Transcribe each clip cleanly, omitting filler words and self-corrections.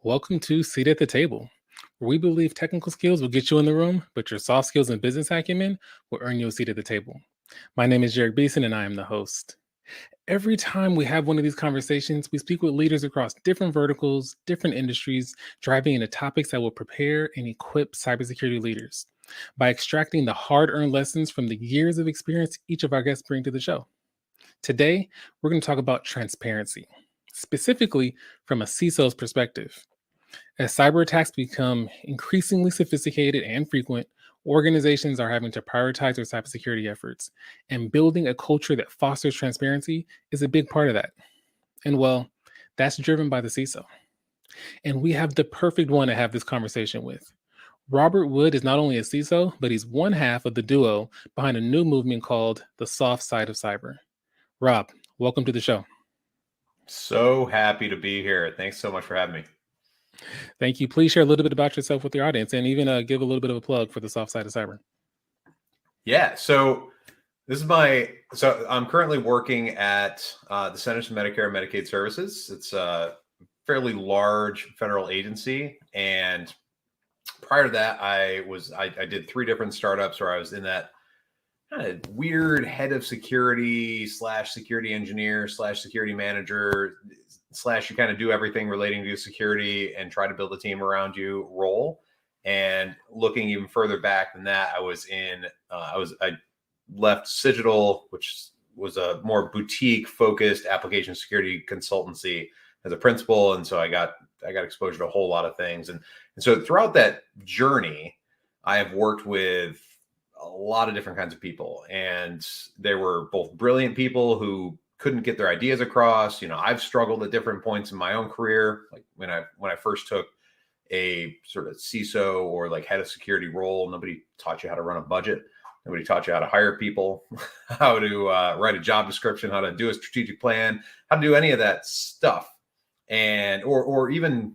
Welcome to Seat at the Table, where we believe technical skills will get you in the room, but your soft skills and business acumen will earn you a seat at the table. My name is Jerich Beeson, and I am the host. Every time we have one of these conversations, we speak with leaders across different verticals, different industries, driving into topics that will prepare and equip cybersecurity leaders by extracting the hard-earned lessons from the years of experience each of our guests bring to the show. Today, we're going to talk about transparency, specifically from a CISO's perspective. As cyber attacks become increasingly sophisticated and frequent, organizations are having to prioritize their cybersecurity efforts, and building a culture that fosters transparency is a big part of that. And well, that's driven by the CISO. And we have the perfect one to have this conversation with. Robert Wood is not only a CISO, but he's one half of the duo behind a new movement called the soft side of cyber. Rob, welcome to the show. So happy to be here. Thanks so much for having me. Thank you. Please share a little bit about yourself with the audience, and even give a little bit of a plug for the soft side of cyber. Yeah. So I'm currently working at the Centers for Medicare and Medicaid Services. It's a fairly large federal agency. And prior to that, I did 3 different startups where I was in that kind of weird head of security / security engineer / security manager / you kind of do everything relating to security and try to build a team around you role. And looking even further back than that, I left Cigital, which was a more boutique focused application security consultancy, as a principal. And so I got exposure to a whole lot of things. And so throughout that journey, I have worked with a lot of different kinds of people, and there were both brilliant people who couldn't get their ideas across. You know, I've struggled at different points in my own career. Like when I first took a sort of CISO or like head of security role, nobody taught you how to run a budget. Nobody taught you how to hire people, how to write a job description, how to do a strategic plan, how to do any of that stuff. And, or even,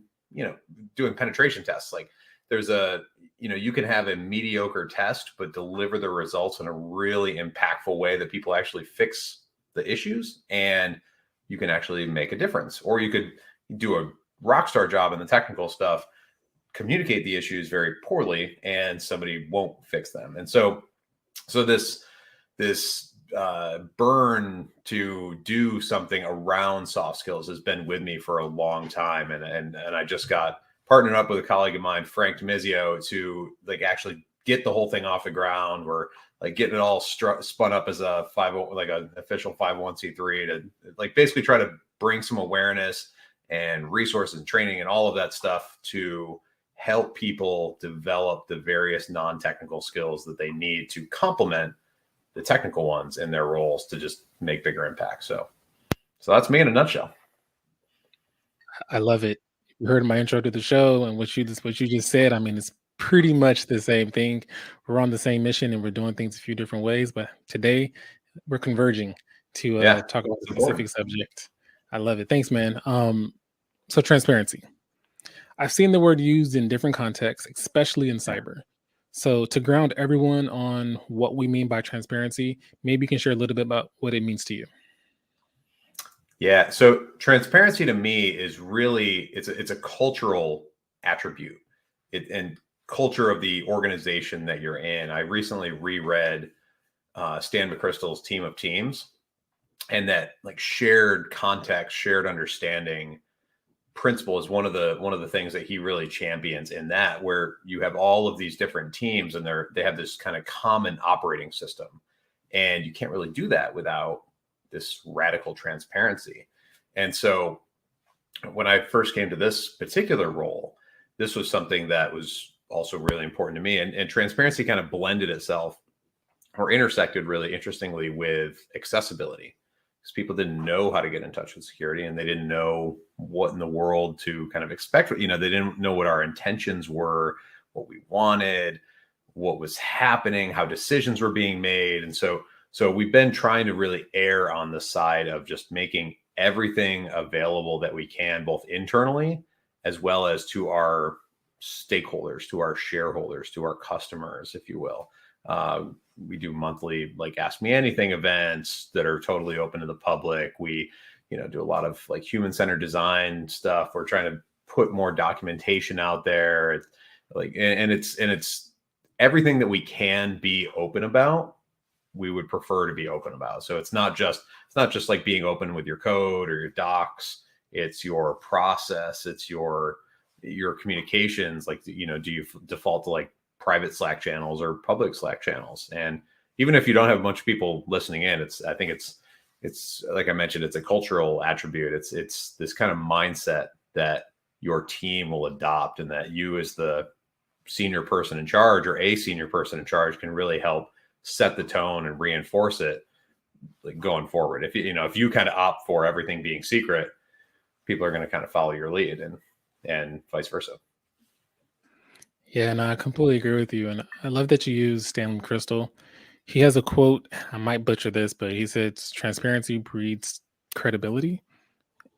doing penetration tests. Like you can have a mediocre test, but deliver the results in a really impactful way that people actually fix the issues, and you can actually make a difference. Or you could do a rock star job in the technical stuff, communicate the issues very poorly, and somebody won't fix them. And so this burn to do something around soft skills has been with me for a long time. And I just got partnered up with a colleague of mine, Frank to like actually get the whole thing off the ground. We're like getting it all spun up as a an official 501c3 to like basically try to bring some awareness and resources and training and all of that stuff to help people develop the various non-technical skills that they need to complement the technical ones in their roles to just make bigger impact. So that's me in a nutshell. I love it. You heard my intro to the show, and what you just said. I mean, it's pretty much the same thing. We're on the same mission, and we're doing things a few different ways. But today, we're converging to talk about a specific subject. I love it. Thanks, man. So transparency. I've seen the word used in different contexts, especially in cyber. So to ground everyone on what we mean by transparency, maybe you can share a little bit about what it means to you. Yeah. So transparency to me is really, it's a cultural attribute and culture of the organization that you're in. I recently reread Stan McChrystal's Team of Teams, and that like shared context, shared understanding principle is one of the things that he really champions in that, where you have all of these different teams and they have this kind of common operating system, and you can't really do that without this radical transparency. And so when I first came to this particular role, this was something that was also really important to me, and transparency kind of blended itself or intersected really interestingly with accessibility. because people didn't know how to get in touch with security, and they didn't know what in the world to kind of expect. They didn't know what our intentions were, what we wanted, what was happening, how decisions were being made. And so we've been trying to really err on the side of just making everything available that we can, both internally as well as to our stakeholders, to our shareholders, to our customers, if you will. We do monthly, like, Ask Me Anything events that are totally open to the public. We, do a lot of like human-centered design stuff. We're trying to put more documentation out there. It's everything that we can be open about, we would prefer to be open about. So it's not just like being open with your code or your docs. It's your process. It's your communications. Like, do you default to like private Slack channels or public Slack channels? And even if you don't have a bunch of people listening in, I think it's like I mentioned, it's a cultural attribute. It's this kind of mindset that your team will adopt, and that you, as the senior person in charge, or a senior person in charge, can really help set the tone and reinforce it, like, going forward. If you kind of opt for everything being secret, people are going to kind of follow your lead, and vice versa. Yeah, and I completely agree with you. And I love that you use Stanley Crystal. He has a quote, I might butcher this, but he said transparency breeds credibility.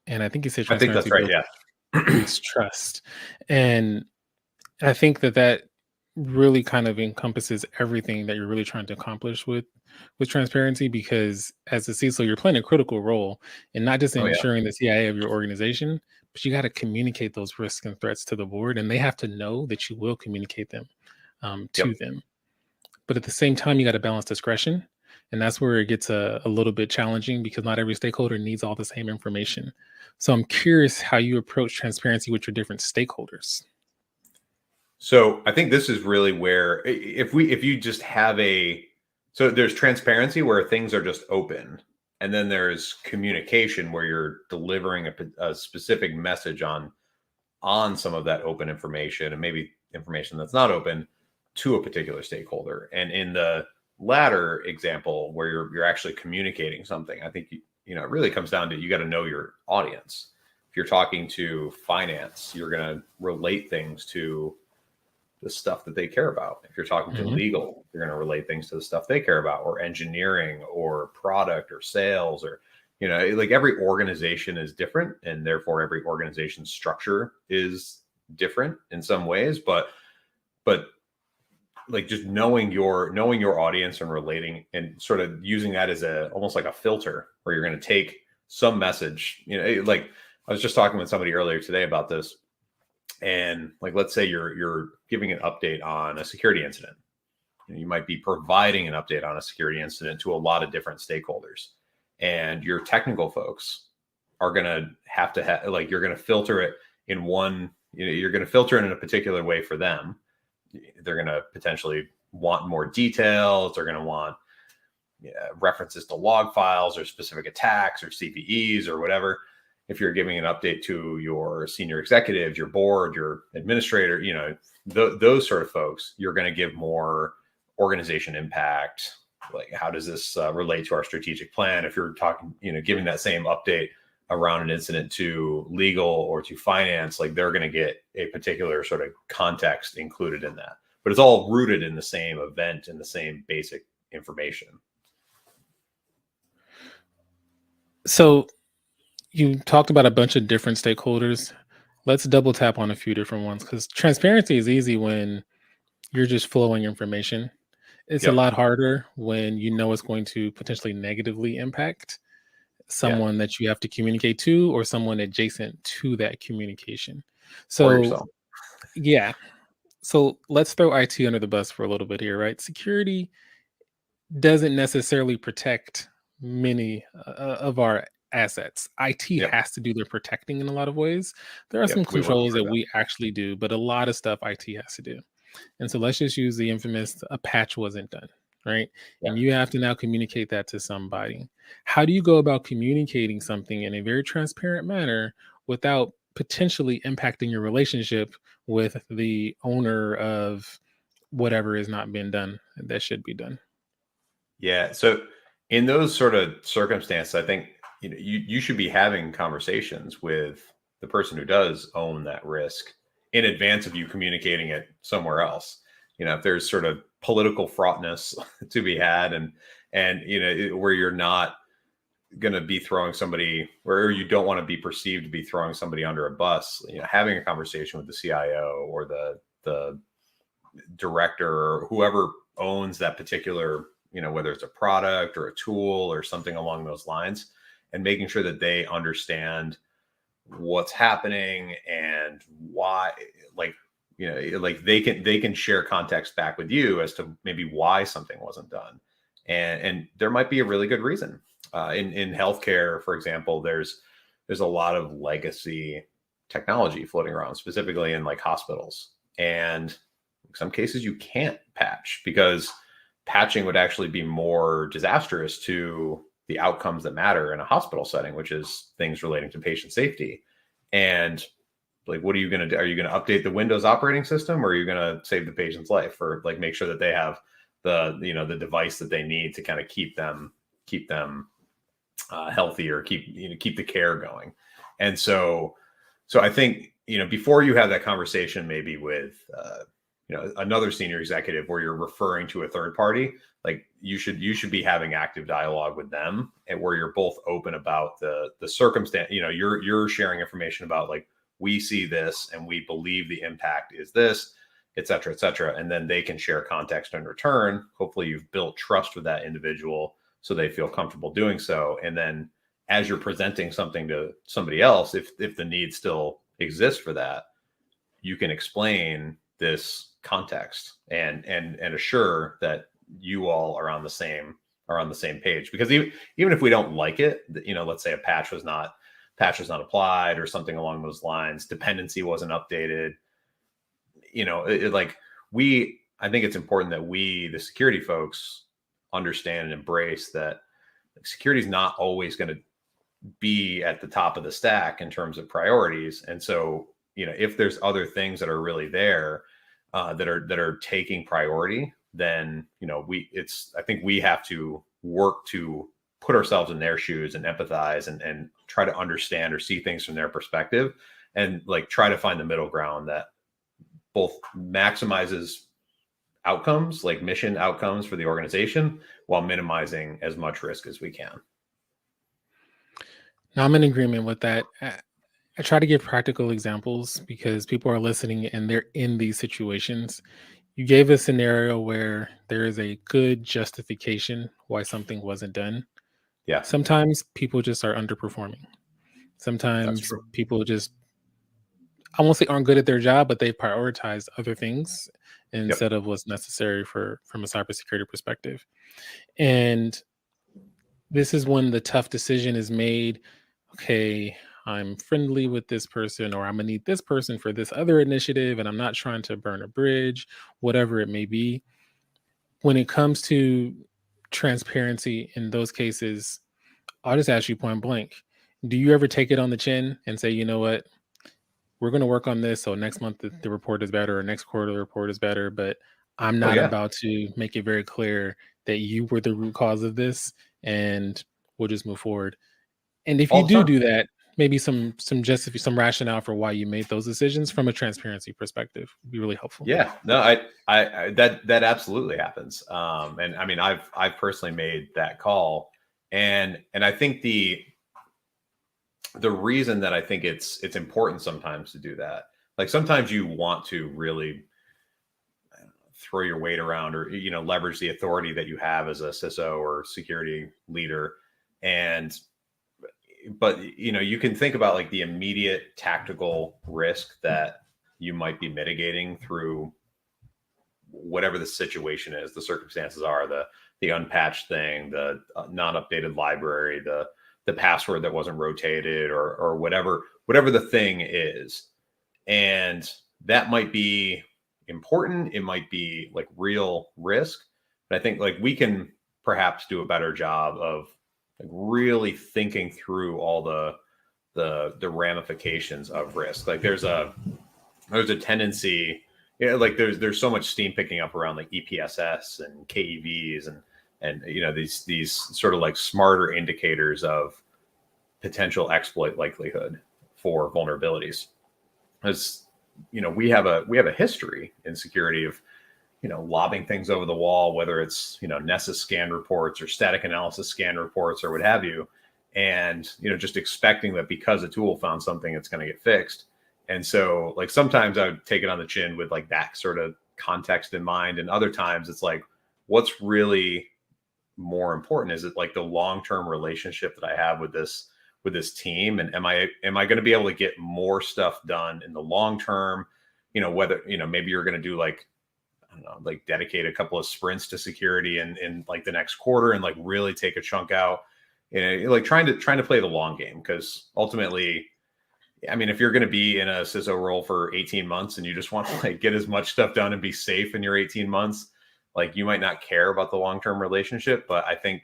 And I think he said I think that's transparency right. Yeah. breeds trust. And I think that really kind of encompasses everything that you're really trying to accomplish with transparency, because as a CISO, you're playing a critical role in not just Oh yeah. ensuring the CIA of your organization, but you got to communicate those risks and threats to the board, and they have to know that you will communicate them to Yep. them. But at the same time, you got to balance discretion. And that's where it gets a little bit challenging, because not every stakeholder needs all the same information. So I'm curious how you approach transparency with your different stakeholders. So I think this is really where, if you just have so there's transparency where things are just open, and then there's communication where you're delivering a specific message on some of that open information, and maybe information that's not open, to a particular stakeholder. And in the latter example, where you're actually communicating something, I think it really comes down to, you got to know your audience. If you're talking to finance, you're going to relate things to the stuff that they care about. If you're talking to legal, you're going to relate things to the stuff they care about, or engineering, or product, or sales, or, like, every organization is different, and therefore every organization's structure is different in some ways. But like, just knowing your audience and relating, and sort of using that as almost like a filter, where you're going to take some message, like, I was just talking with somebody earlier today about this. And, like, let's say you're giving an update on a security incident. You might be providing an update on a security incident to a lot of different stakeholders, and your technical folks are going to have like, you're going to filter it in one. You're going to filter it in a particular way for them. They're going to potentially want more details. They're going to want references to log files, or specific attacks, or CVEs, or whatever. If you're giving an update to your senior executives, your board, your administrator, those sort of folks, you're going to give more organization impact. Like, how does this relate to our strategic plan? If you're talking, giving that same update around an incident to legal or to finance, like, they're going to get a particular sort of context included in that. But it's all rooted in the same event and the same basic information. So you talked about a bunch of different stakeholders. Let's double tap on a few different ones, because transparency is easy when you're just flowing information. It's a Yep. lot harder when it's going to potentially negatively impact someone that you have to communicate to, or someone adjacent to that communication. Or So, yourself. yeah. So let's throw IT under the bus for a little bit here, right? Security doesn't necessarily protect many of our assets. IT Yep. has to do their protecting in a lot of ways. There are some We work controls for that them. we actually do, but a lot of stuff IT has to do. And so let's just use the infamous a patch wasn't done, right? Yeah. And you have to now communicate that to somebody. How do you go about communicating something in a very transparent manner without potentially impacting your relationship with the owner of whatever is not being done that should be done? Yeah. So in those sort of circumstances, I think you should be having conversations with the person who does own that risk in advance of you communicating it somewhere else. If there's sort of political fraughtness to be had, and where you're not going to be throwing somebody, where you don't want to be perceived to be throwing somebody under a bus, having a conversation with the CIO or the director or whoever owns that particular, whether it's a product or a tool or something along those lines, and making sure that they understand what's happening and why, like they can share context back with you as to maybe why something wasn't done, and there might be a really good reason. In healthcare, for example, there's a lot of legacy technology floating around, specifically in like hospitals, and in some cases you can't patch because patching would actually be more disastrous to the outcomes that matter in a hospital setting, which is things relating to patient safety. And like, what are you going to do? Are you going to update the Windows operating system, or are you going to save the patient's life, or like make sure that they have the device that they need to kind of keep them healthy, or keep the care going? And so I think, before you have that conversation, maybe with another senior executive where you're referring to a third party, like you should be having active dialogue with them, and where you're both open about the circumstance. You're sharing information about, like, we see this and we believe the impact is this, et cetera, et cetera. And then they can share context in return. Hopefully you've built trust with that individual so they feel comfortable doing so. And then as you're presenting something to somebody else, if the need still exists for that, you can explain this context and assure that you all are on the same page. Because even if we don't like it, let's say a patch was not applied or something along those lines, dependency wasn't updated, I think it's important that we, the security folks, understand and embrace that security is not always going to be at the top of the stack in terms of priorities. And so, if there's other things that are really there, that are taking priority, then, I think we have to work to put ourselves in their shoes and empathize and try to understand or see things from their perspective, and like try to find the middle ground that both maximizes outcomes, like mission outcomes for the organization, while minimizing as much risk as we can. Now, I'm in agreement with that. I try to give practical examples because people are listening and they're in these situations. You gave a scenario where there is a good justification why something wasn't done. Yeah, Sometimes people just are underperforming. that's Sometimes true. people just, I won't say aren't good at their job, but they prioritize other things Yep. instead of what's necessary from a cybersecurity perspective. And this is when the tough decision is made. Okay, I'm friendly with this person, or I'm gonna need this person for this other initiative, and I'm not trying to burn a bridge, whatever it may be. When it comes to transparency in those cases, I'll just ask you point blank. Do you ever take it on the chin and say, you know what, we're going to work on this, so next month the report is better, or next quarter the report is better, but I'm Oh not yeah. about to make it very clear that you were the root cause of this, and we'll just move forward. And if you All the time. do that, maybe some rationale for why you made those decisions from a transparency perspective would be really helpful. Yeah, no, I that absolutely happens. And I mean, I've personally made that call, and I think the reason that I think it's important sometimes to do that, like sometimes you want to really throw your weight around, or leverage the authority that you have as a CISO or security leader, but you can think about like the immediate tactical risk that you might be mitigating through whatever the situation is, the circumstances are, the unpatched thing, the non-updated library, the password that wasn't rotated, or whatever the thing is. And that might be important. It might be like real risk. But I think like we can perhaps do a better job of like really thinking through all the ramifications of risk. Like there's a tendency, like there's so much steam picking up around like EPSS and KEVs and these sort of like smarter indicators of potential exploit likelihood for vulnerabilities. As we have a history in security of lobbing things over the wall, whether it's Nessus scan reports or static analysis scan reports or what have you, and just expecting that because a tool found something, it's going to get fixed. And so like sometimes I would take it on the chin with like that sort of context in mind, and other times it's like, what's really more important? Is it like the long-term relationship that I have with this team, and am I going to be able to get more stuff done in the long term? Whether maybe you're going to do like, I don't know, like dedicate a couple of sprints to security in like the next quarter and like really take a chunk out, like trying to play the long game. Because ultimately, I mean, if you're going to be in a CISO role for 18 months and you just want to like get as much stuff done and be safe in your 18 months, like you might not care about the long-term relationship. But I think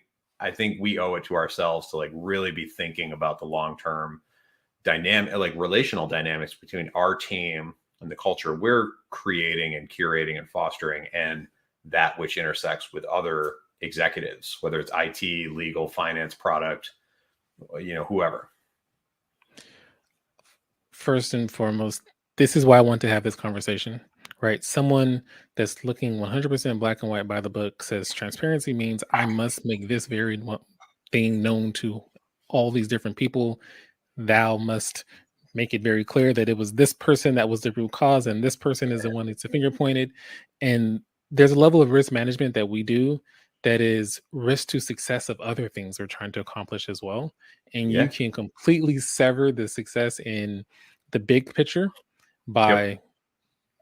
we owe it to ourselves to like really be thinking about the long-term dynamic, like relational dynamics between our team and the culture we're creating and curating and fostering, and that which intersects with other executives, whether it's IT, legal, finance, product, whoever. First and foremost, this is why I want to have this conversation, right? Someone that's looking 100% black and white by the book says transparency means I must make this very thing known to all these different people. Thou must make it very clear that it was this person that was the root cause, and this person is the one that's a finger pointed. And there's a level of risk management that we do that is risk to success of other things we're trying to accomplish as well. And you Yeah. can completely sever the success in the big picture Yep. by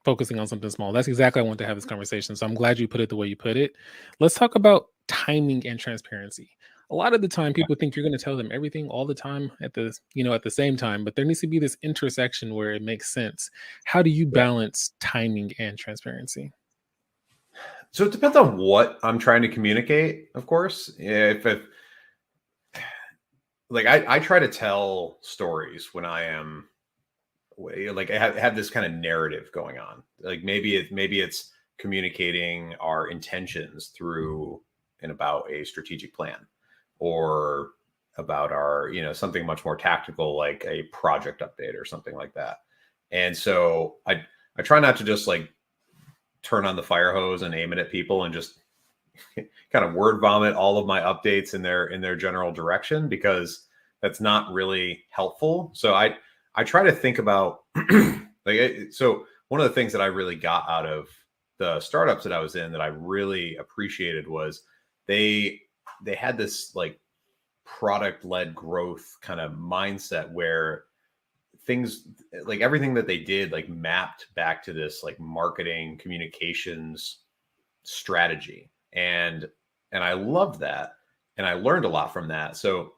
focusing on something small. That's exactly why I want to have this conversation. So I'm glad you put it the way you put it. Let's talk about timing and transparency. A lot of the time people think you're going to tell them everything all the time at the same time, but there needs to be this intersection where it makes sense. How do you Yeah. balance timing and transparency? So it depends on what I'm trying to communicate, of course. If like I try to tell stories when I am like I have this kind of narrative going on. Like maybe it's communicating our intentions through and about a strategic plan, or about our something much more tactical like a project update or something like that. And so I try not to just like turn on the fire hose and aim it at people and just kind of word vomit all of my updates in their general direction, because that's not really helpful. So I try to think about so one of the things that I really got out of the startups that I was in that I really appreciated was they had this like product led growth kind of mindset where things like everything that they did like mapped back to this like marketing communications strategy. And I loved that, and I learned a lot from that. So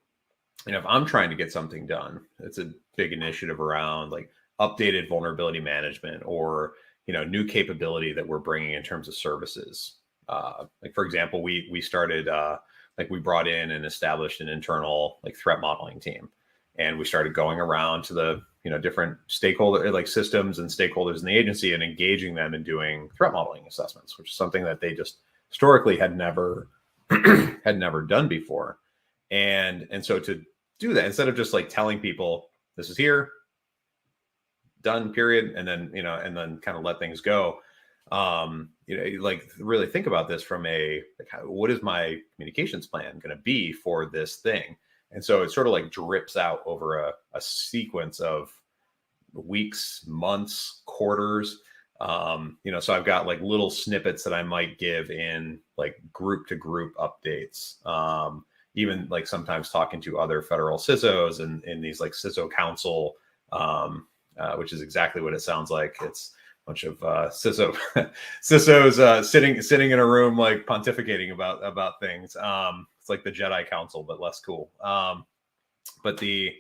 if I'm trying to get something done, it's a big initiative around like updated vulnerability management, or new capability that we're bringing in terms of services. Like for example, we started like we brought in and established an internal like threat modeling team, and we started going around to the different stakeholder like systems and stakeholders in the agency and engaging them in doing threat modeling assessments, which is something that they just historically had never had never done before. And so to do that, instead of just like telling people this is here, done, period, and then and then kind of let things go, like really think about this from a like, what is my communications plan going to be for this thing? And so it sort of like drips out over a sequence of weeks, months, quarters. So I've got like little snippets that I might give in like group to group updates. Even like sometimes talking to other federal CISOs and in these like CISO council, which is exactly what it sounds like. It's a bunch of CISOs sitting in a room like pontificating about things. It's like the Jedi Council, but less cool. But the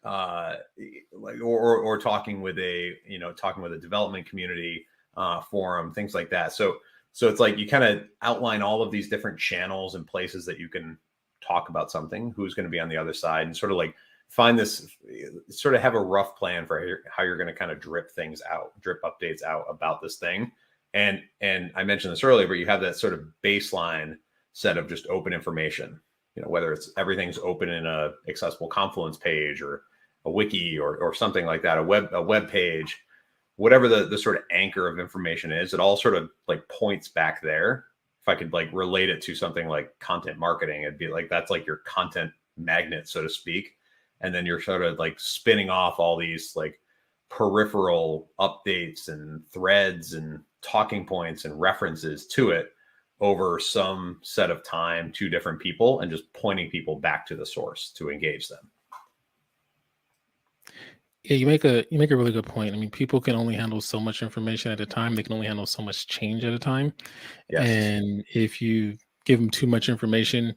like or talking with a development community forum, things like that. So it's like you kind of outline all of these different channels and places that you can talk about something, who's going to be on the other side, and sort of like find this, sort of have a rough plan for how you're going to kind of drip updates out about this thing. And I mentioned this earlier, but you have that sort of baseline set of just open information. whether it's everything's open in a accessible Confluence page or a wiki or something like that, a web page, whatever the sort of anchor of information is, it all sort of like points back there. If I could like relate it to something like content marketing, it'd be like, that's like your content magnet, so to speak. And then you're sort of like spinning off all these like peripheral updates and threads and talking points and references to it over some set of time to different people, and just pointing people back to the source to engage them. Yeah, you make a really good point. I mean, people can only handle so much information at a time. They can only handle so much change at a time. Yes. And if you give them too much information,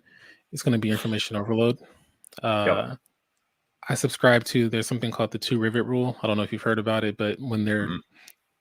it's going to be information overload. Yep. Uh, I subscribe to there's something called the two rivet rule. I don't know if you've heard about it, but when they're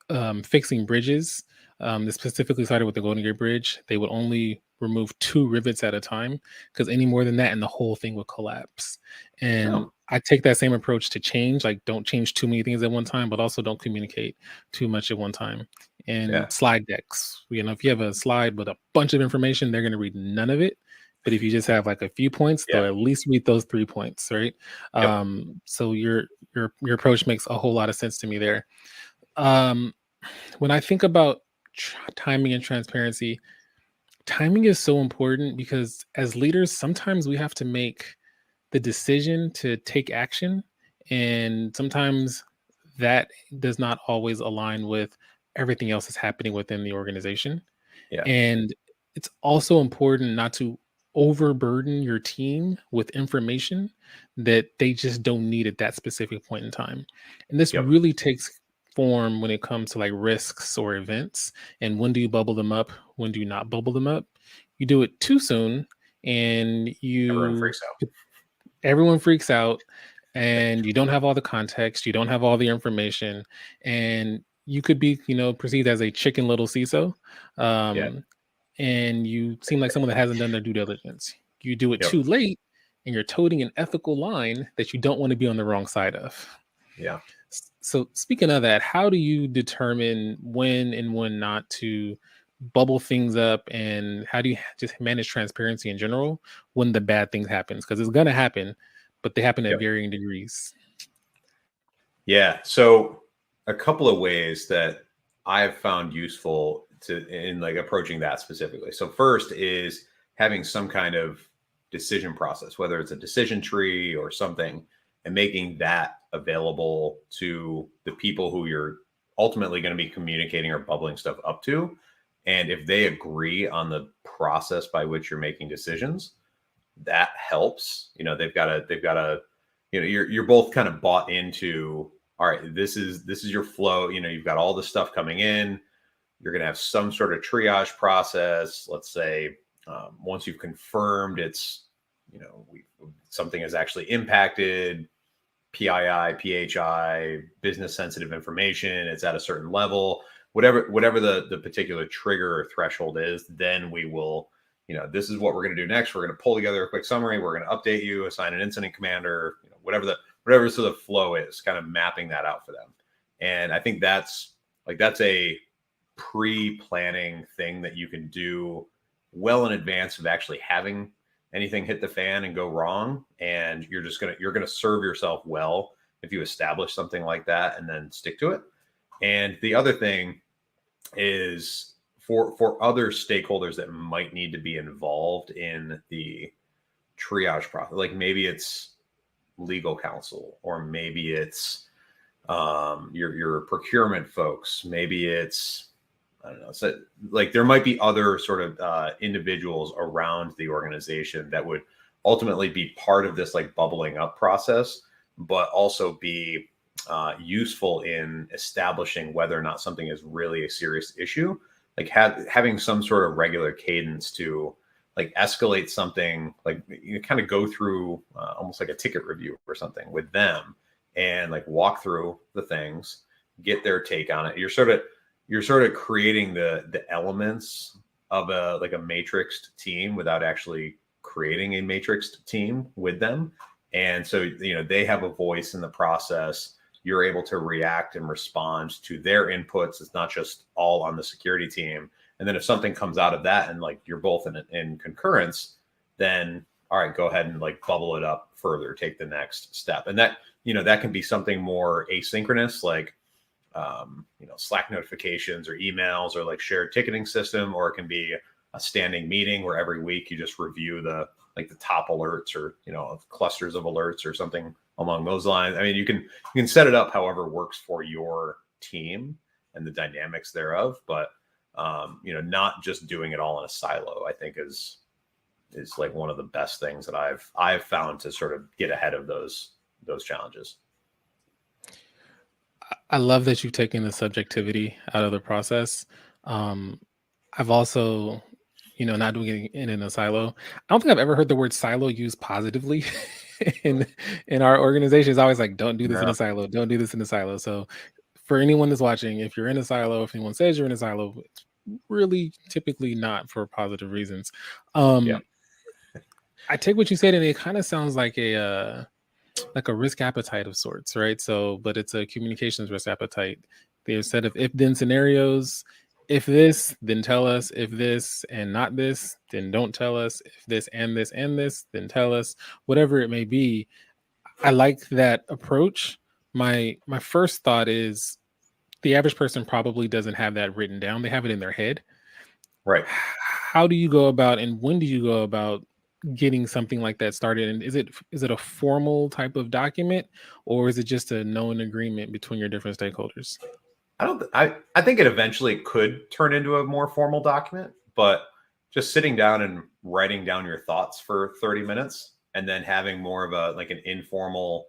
Mhm. fixing bridges, this specifically started with the Golden Gate Bridge. They would only remove two rivets at a time because any more than that, and the whole thing would collapse. And Oh, I take that same approach to change. Like, don't change too many things at one time, but also don't communicate too much at one time. yeah. And slide decks, if you have a slide with a bunch of information, they're going to read none of it. But if you just have like a few points, they'll Yeah. at least read those 3 points, right? Yep. So your approach makes a whole lot of sense to me there. Um, when I think about timing and transparency, timing is so important because as leaders, sometimes we have to make the decision to take action. And sometimes that does not always align with everything else that's happening within the organization. Yeah. And it's also important not to overburden your team with information that they just don't need at that specific point in time. And this Yep. really takes form when it comes to like risks or events. And when do you bubble them up? When do you not bubble them up? You do it too soon and Everyone you freaks out. everyone freaks out and you don't have all the context, you don't have all the information, and you could be, perceived as a chicken little CISO. Yeah. Um, and you seem like someone that hasn't done their due diligence. You do it Yep. too late, and you're toting an ethical line that you don't want to be on the wrong side of. Yeah. So, speaking of that, how do you determine when and when not to bubble things up, and how do you just manage transparency in general when the bad things happens? Because it's gonna happen, but they happen at Yep. varying degrees. Yeah. So a couple of ways that I've found useful to in like approaching that specifically. So first is having some kind of decision process, whether it's a decision tree or something, and making that available to the people who you're ultimately going to be communicating or bubbling stuff up to. And if they agree on the process by which you're making decisions, that helps. They've got to, you're both kind of bought into, all right, this is your flow. You've got all the stuff coming in. You're going to have some sort of triage process. Let's say once you've confirmed it's, something is actually impacted, PII, PHI, business sensitive information, it's at a certain level, whatever the particular trigger or threshold is, then we will, this is what we're going to do next. We're going to pull together a quick summary. We're going to update you, assign an incident commander, whatever sort of flow is, kind of mapping that out for them. And I think that's a pre-planning thing that you can do well in advance of actually having anything hit the fan and go wrong. And you're going to serve yourself well if you establish something like that and then stick to it. And the other thing is for other stakeholders that might need to be involved in the triage process, like maybe it's legal counsel, or maybe it's your procurement folks, maybe it's, I don't know. So like there might be other sort of individuals around the organization that would ultimately be part of this like bubbling up process, but also be useful in establishing whether or not something is really a serious issue. Like having some sort of regular cadence to like escalate something, like you kind of go through almost like a ticket review or something with them, and like walk through the things, get their take on it. You're sort of creating the elements of a matrixed team without actually creating a matrixed team with them. And so, they have a voice in the process. You're able to react and respond to their inputs. It's not just all on the security team. And then if something comes out of that and like you're both in concurrence, then all right, go ahead and like bubble it up further, take the next step. And that, that can be something more asynchronous, like, Slack notifications or emails or like shared ticketing system, or it can be a standing meeting where every week you just review the top alerts, or, clusters of alerts or something along those lines. I mean, you can set it up however works for your team and the dynamics thereof, but not just doing it all in a silo, I think is like one of the best things that I've found to sort of get ahead of those challenges. I love that you've taken the subjectivity out of the process. I've also, not doing it in a silo. I don't think I've ever heard the word silo used positively in our organization. It's always like, don't do this in Yeah. a silo. Don't do this in a silo. So for anyone that's watching, if you're in a silo, if anyone says you're in a silo, it's really typically not for positive reasons. Yeah. I take what you said, and it kind of sounds like a risk appetite of sorts, right? So, but it's a communications risk appetite. There's a set of if-then scenarios. If this, then tell us. If this and not this, then don't tell us. If this and this and this, then tell us. Whatever it may be. I like that approach. My first thought is the average person probably doesn't have that written down. They have it in their head. Right. How do you go about, and when do you go about getting something like that started? And is it a formal type of document, or is it just a known agreement between your different stakeholders? I think it eventually could turn into a more formal document, but just sitting down and writing down your thoughts for 30 minutes and then having more of an informal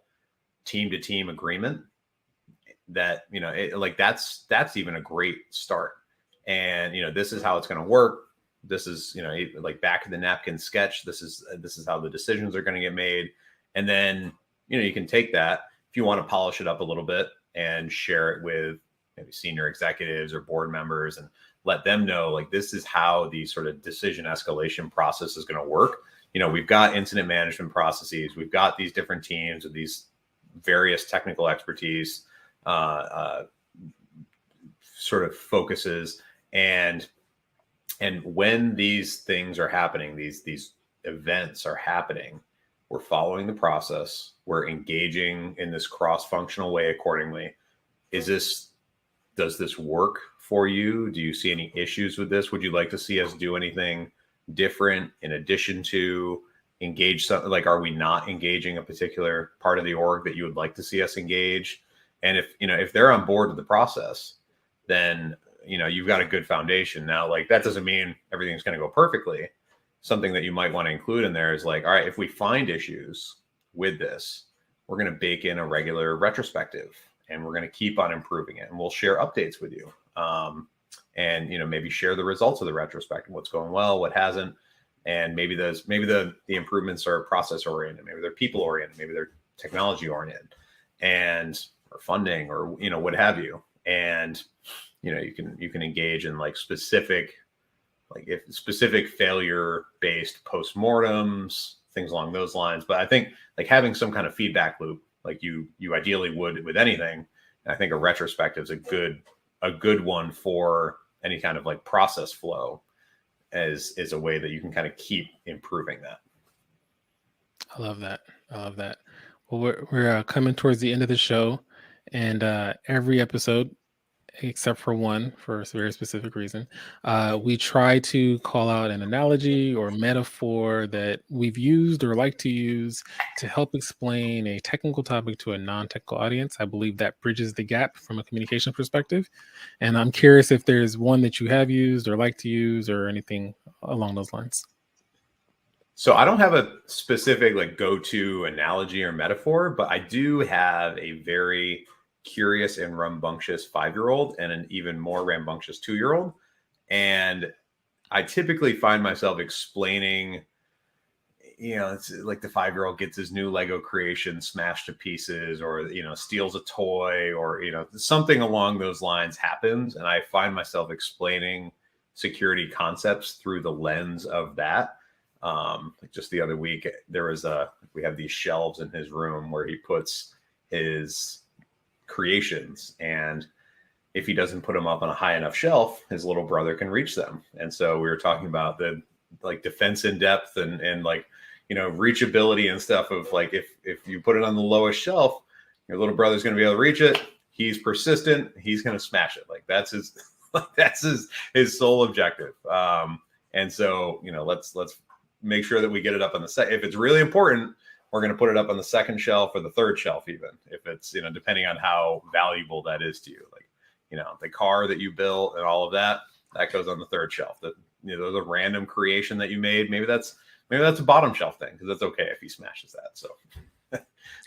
team to team agreement that, that's even a great start. And, this is how it's going to work. This is, like back of the napkin sketch. This is how the decisions are going to get made. And then, you can take that if you want to polish it up a little bit and share it with maybe senior executives or board members and let them know, like, this is how the sort of decision escalation process is going to work. We've got incident management processes. We've got these different teams with these various technical expertise, sort of focuses. And when these things are happening, these events are happening, we're following the process. We're engaging in this cross-functional way accordingly. Does this work for you? Do you see any issues with this? Would you like to see us do anything different in addition to engage something? Like, are we not engaging a particular part of the org that you would like to see us engage? And if they're on board with the process, then you've got a good foundation. Now, like, that doesn't mean everything's going to go perfectly. Something that you might want to include in there is like, all right, if we find issues with this, we're going to bake in a regular retrospective and we're going to keep on improving it. And we'll share updates with you. And, maybe share the results of the retrospective, what's going well, what hasn't. And maybe the improvements are process oriented. Maybe they're people oriented. Maybe they're technology oriented or funding or, what have you. And, you can engage in like specific failure based postmortems, things along those lines. But I think like having some kind of feedback loop, like you ideally would with anything, I think a retrospective is a good one for any kind of like process flow as is a way that you can kind of keep improving that. I love that. Well, we're coming towards the end of the show, and every episode, except for one, for a very specific reason, we try to call out an analogy or metaphor that we've used or like to use to help explain a technical topic to a non-technical audience. I believe that bridges the gap from a communication perspective. And I'm curious if there's one that you have used or like to use or anything along those lines. So I don't have a specific like go-to analogy or metaphor, but I do have a very curious and rambunctious 5-year-old and an even more rambunctious 2-year-old. And I typically find myself explaining, it's like the 5-year-old gets his new Lego creation smashed to pieces, or, steals a toy, or, something along those lines happens. And I find myself explaining security concepts through the lens of that. Like just the other week, we have these shelves in his room where he puts his creations, and if he doesn't put them up on a high enough shelf, his little brother can reach them. And so we were talking about the like defense in depth and like reachability and stuff of like, if you put it on the lowest shelf, your little brother's going to be able to reach it. He's persistent. He's going to smash it. Like that's his sole objective. And so, let's make sure that we get it up on the set. If it's really important, we're going to put it up on the second shelf or the third shelf, even if it's, depending on how valuable that is to you. Like, the car that you built and all of that goes on the third shelf. That, the random creation that you made, maybe that's a bottom shelf thing, because that's okay if he smashes that. So,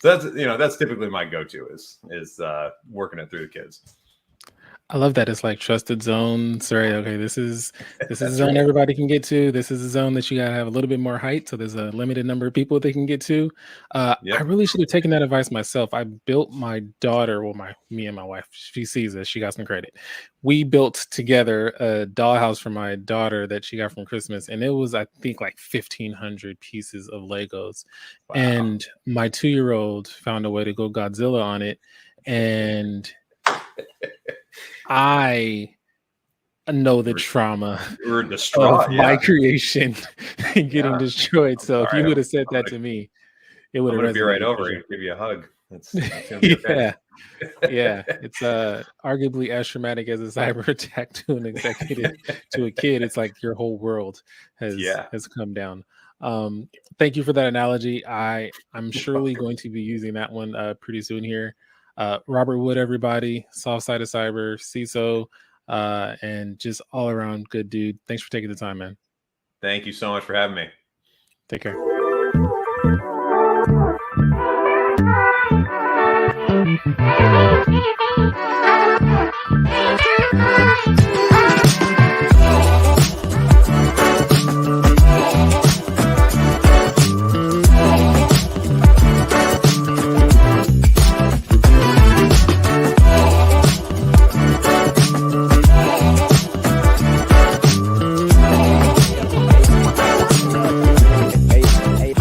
that's typically my go-to is working it through the kids. I love that. It's like trusted zones, right? Okay, this is a That's zone right. everybody can get to. This is a zone that you gotta have a little bit more height, so there's a limited number of people they can get to. I Yep. really should have taken that advice myself. I built my daughter, well, me and my wife. She sees this. She got some credit. We built together a dollhouse for my daughter that she got from Christmas, and it was, I think, like 1,500 pieces of Legos. Wow. And my 2-year-old found a way to go Godzilla on it, and I know the trauma You were of distraught. my Yeah. creation getting Yeah. destroyed. I'm So if you sorry. would have said that to me, it would I'm have going to be right resonated for over sure. and give you a hug. That's going to be okay. Yeah, yeah. It's arguably as traumatic as a cyber attack to an executive, to a kid. It's like your whole world Yeah. has come down. Thank you for that analogy. I'm surely going to be using that one pretty soon here. Robert Wood, everybody, soft side of cyber, CISO, and just all around good dude. Thanks for taking the time, man. Thank you so much for having me. Take care.